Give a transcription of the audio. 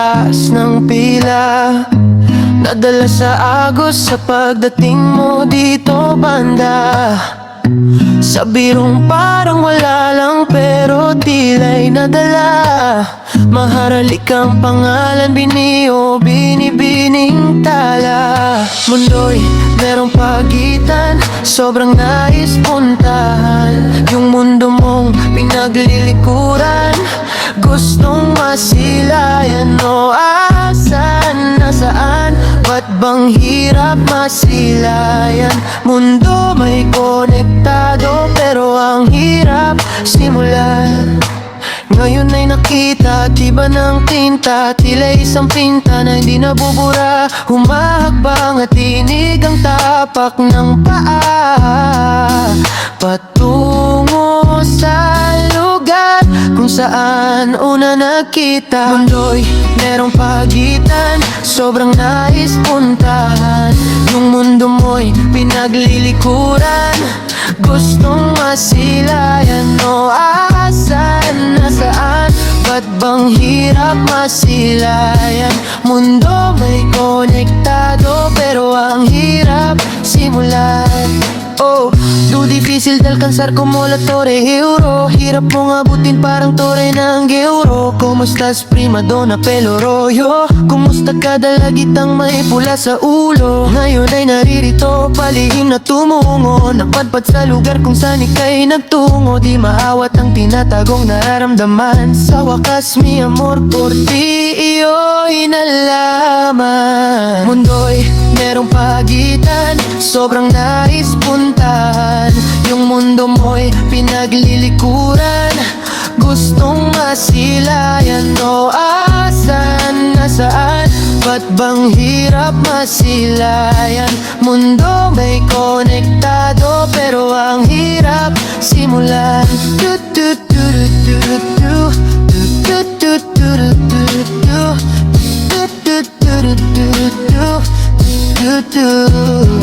oras ng pila, nadala sa agos sa pagdating mo dito banda. Sa birong parang wala lang pero tila'y nadala. Maharalik ang pangalan, biniyo, binibining tala. Mundo'y merong pagitan, sobrang nais puntahan. Yung mundo mong pinaglilikuran, gustong masilayan. O asan, nasaan, ba't bang hirap masilayan? Mundo may konektado pero ang hirap simulan. Ngayon ay nakita, tiba ng tinta, tila isang pinta na hindi nabubura. Humahakbang at tinig ang tapak ng paa, patungo sa lugar kung saan una nakita. Mundo'y merong pagitan, sobrang nais puntahan. Yung mundo mo'y pinaglilikuran, gustong masilayan. O asan, nasaan, ba't bang hirap masilayan? Mundo may konektado pero ang hirap simulan. Oh, do difícil de alcanzar como la Torre Euro. Hirap mong abutin parang torre ng euro. Kumusta's prima donna pelo rollo? Kumusta ka dalagitang may pula sa ulo? Ngayon ay naririto, palihim na tumungo, napadpad sa lugar kung saan ika'y nagtungo. Di maawat ang tinatagong nararamdaman. Sa wakas mi amor por ti iyo'y nalaman. Mundo'y merong pagitan, sobrang nais puntahan. Yung mundo mo'y pinaglilikuran, gustong masilayan. O asan, nasaan, ba't bang hirap masilayan? Mundo may konektado pero ang hirap simulan. Du du du du du du du du du du du du du du du du du du.